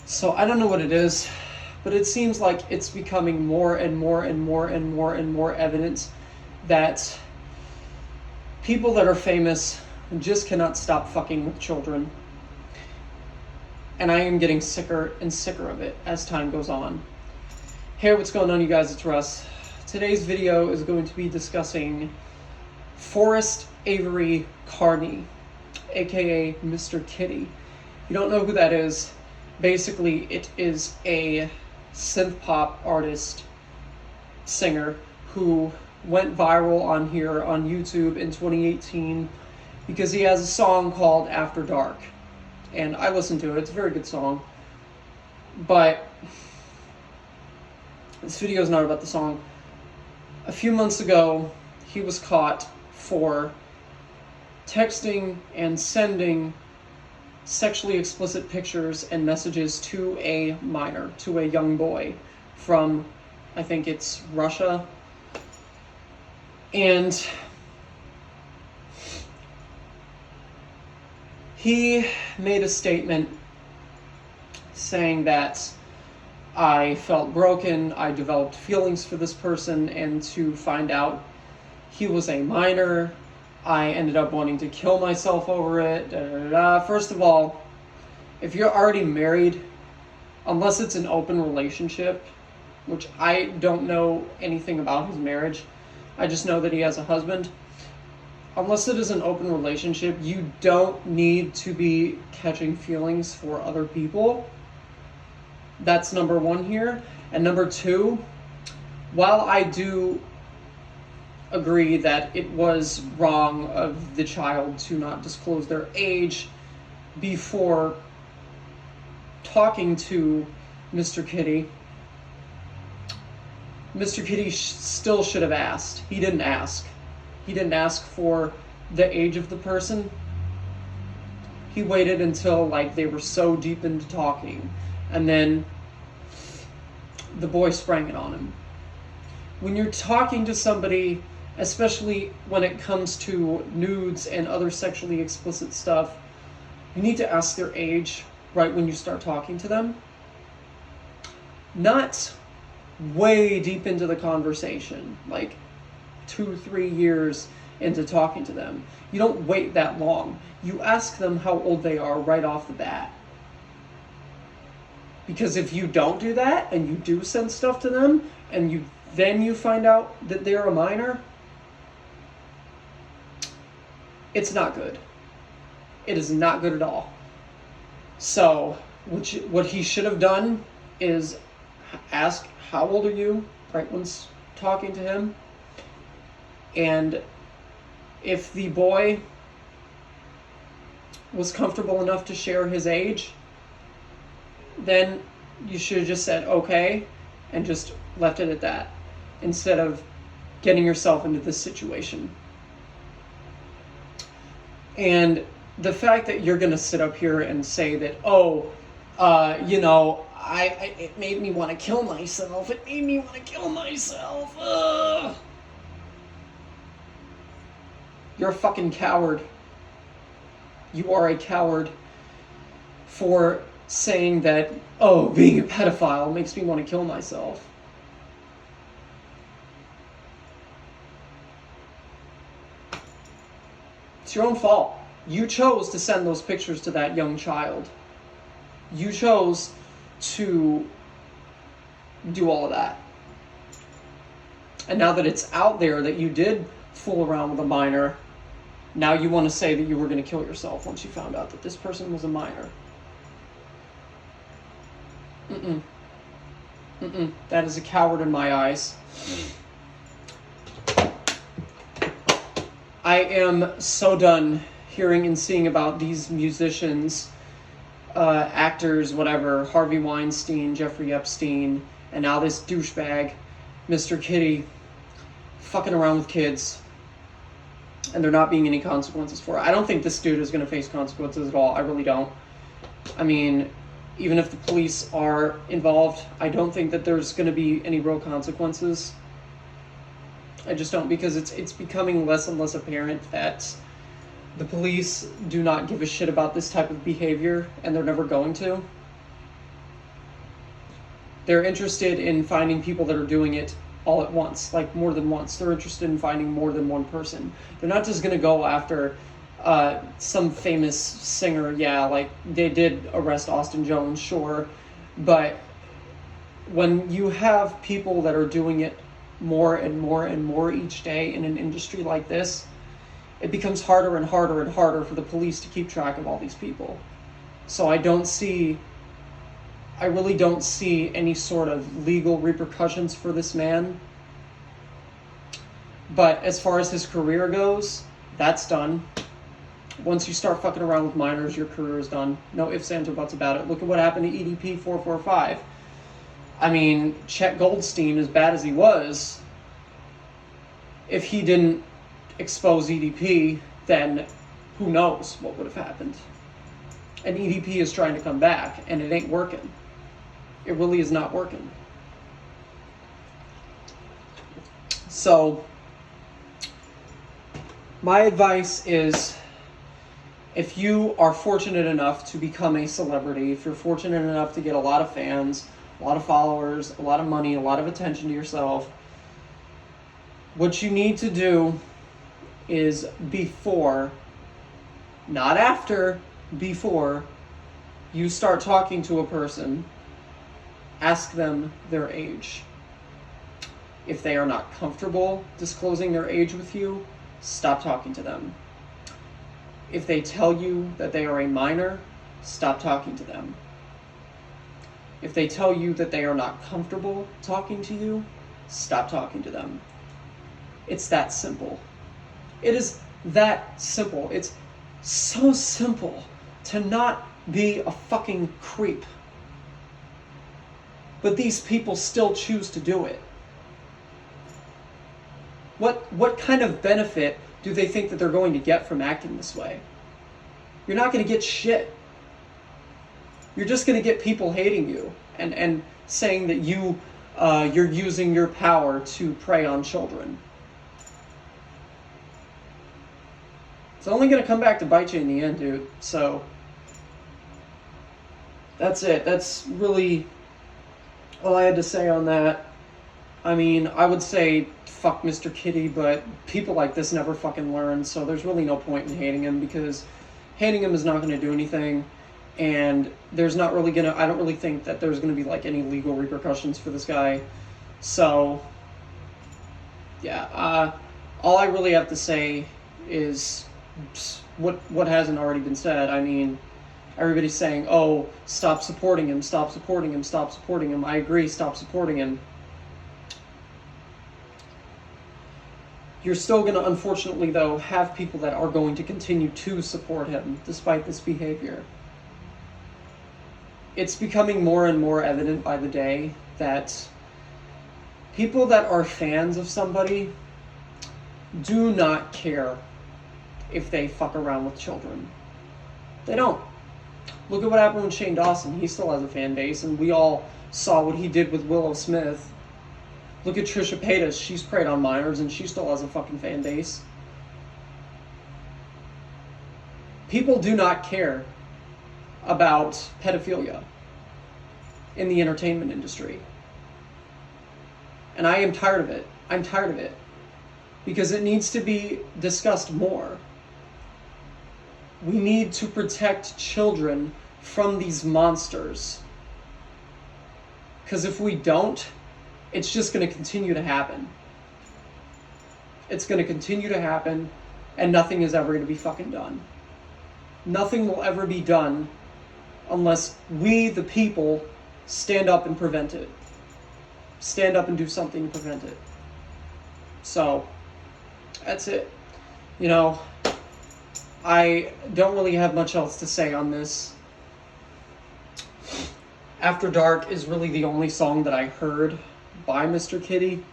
So I don't know what it is, but it seems like it's becoming more and more and more and more and more evident that people that are famous just cannot stop fucking with children. And I am getting sicker and sicker of it as time goes on. Hey, what's going on, you guys? It's Russ. Today's video is going to be discussing Forrest Avery Carney, aka Mr. Kitty. If you don't know who that is, basically it is a synth pop artist, singer, who went viral on here on YouTube in 2018 because he has a song called After Dark. And I listened to it. It's a very good song. But this video is not about the song. A few months ago, he was caught for texting and sending sexually explicit pictures and messages to a minor, to a young boy from, I think it's Russia. And he made a statement saying that I felt broken, I developed feelings for this person, and to find out he was a minor, I ended up wanting to kill myself over it. First of all, if you're already married, unless it's an open relationship, which I don't know anything about his marriage, I just know that he has a husband. Unless it is an open relationship, you don't need to be catching feelings for other people. That's number one here. And number two, while I do agree that it was wrong of the child to not disclose their age before talking to Mr. Kitty, Mr. Kitty still should have asked. He didn't ask. He didn't ask for the age of the person. He waited until they were so deep into talking, and then the boy sprang it on him. When you're talking to somebody, especially when it comes to nudes and other sexually explicit stuff, you need to ask their age right when you start talking to them. Not way deep into the conversation, 2-3 years into talking to them. You don't wait that long. You ask them how old they are right off the bat. Because if you don't do that, and you do send stuff to them, and you find out that they're a minor, it's not good. It is not good at all. So, what he should have done is ask, how old are you, right when talking to him? And if the boy was comfortable enough to share his age, then you should have just said okay and just left it at that, instead of getting yourself into this situation. And the fact that you're going to sit up here and say that, it made me want to kill myself. It made me want to kill myself. You're a fucking coward. You are a coward for saying that, being a pedophile makes me want to kill myself. It's your own fault. You chose to send those pictures to that young child. You chose to do all of that. And now that it's out there that you did fool around with a minor, now you want to say that you were going to kill yourself once you found out that this person was a minor. That is a coward in my eyes. I am so done hearing and seeing about these musicians, actors, whatever, Harvey Weinstein, Jeffrey Epstein, and now this douchebag, Mr. Kitty, fucking around with kids, and there not being any consequences for it. I don't think this dude is going to face consequences at all. I really don't. I mean, even if the police are involved, I don't think that there's going to be any real consequences. I just don't, because it's becoming less and less apparent that the police do not give a shit about this type of behavior, and they're never going to. They're interested in finding people that are doing it all at once, like more than once. They're interested in finding more than one person. They're not just going to go after some famous singer. Yeah, like they did arrest Austin Jones, sure. But when you have people that are doing it more and more and more each day in an industry like this, it becomes harder and harder and harder for the police to keep track of all these people. So I really don't see any sort of legal repercussions for this man. But as far as his career goes, that's done. Once you start fucking around with minors, your career is done. No ifs, ands, or buts about it. Look at what happened to EDP 445. I mean, Chet Goldstein, as bad as he was, if he didn't expose EDP, then who knows what would have happened. And EDP is trying to come back, and it ain't working. It really is not working. So, my advice is, if you are fortunate enough to become a celebrity, if you're fortunate enough to get a lot of fans, a lot of followers, a lot of money, a lot of attention to yourself, what you need to do is before, not after, before you start talking to a person, ask them their age. If they are not comfortable disclosing their age with you, stop talking to them. If they tell you that they are a minor, stop talking to them. If they tell you that they are not comfortable talking to you, stop talking to them. It's that simple. It is that simple. It's so simple to not be a fucking creep. But these people still choose to do it. What kind of benefit do they think that they're going to get from acting this way? You're not going to get shit. You're just going to get people hating you and saying that you're using your power to prey on children. It's only going to come back to bite you in the end, dude. So that's it. That's really all I had to say on that. I mean, I would say fuck Mr. Kitty, but people like this never fucking learn, so there's really no point in hating him, because hating him is not going to do anything, and there's not really going to, I don't really think that there's going to be like any legal repercussions for this guy. So yeah, all I really have to say is what hasn't already been said. I mean, everybody's saying, oh, stop supporting him, stop supporting him, stop supporting him. I agree, stop supporting him. You're still going to, unfortunately, though, have people that are going to continue to support him despite this behavior. It's becoming more and more evident by the day that people that are fans of somebody do not care if they fuck around with children. They don't. Look at what happened with Shane Dawson. He still has a fan base, and we all saw what he did with Willow Smith. Look at Trisha Paytas. She's preyed on minors, and she still has a fucking fan base. People do not care about pedophilia in the entertainment industry. And I am tired of it. I'm tired of it. Because it needs to be discussed more. We need to protect children from these monsters. Because if we don't, it's just going to continue to happen. It's going to continue to happen, and nothing is ever going to be fucking done. Nothing will ever be done unless we, the people, stand up and prevent it. Stand up and do something to prevent it. So, that's it. You know, I don't really have much else to say on this. After Dark is really the only song that I heard by Mr. Kitty,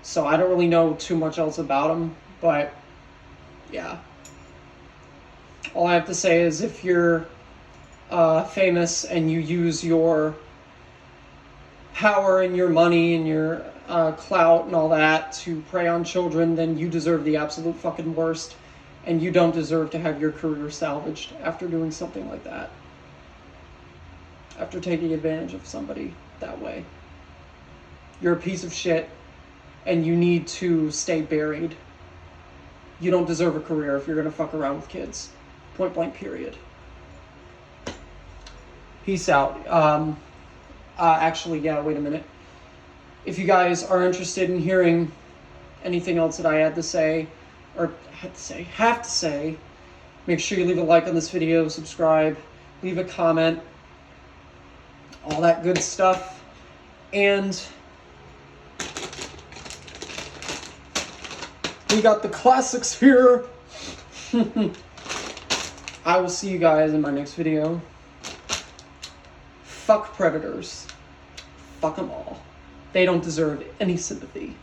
so I don't really know too much else about him, but yeah. All I have to say is, if you're famous and you use your power and your money and your clout and all that to prey on children, then you deserve the absolute fucking worst, and you don't deserve to have your career salvaged after doing something like that, after taking advantage of somebody that way. You're a piece of shit, and you need to stay buried. You don't deserve a career if you're gonna fuck around with kids. Point blank, period. Peace out. Actually, yeah, wait a minute. If you guys are interested in hearing anything else that I had to say, or have to say, make sure you leave a like on this video, subscribe, leave a comment, all that good stuff. And we got the classics here. I will see you guys in my next video. Fuck predators. Fuck them all. They don't deserve any sympathy.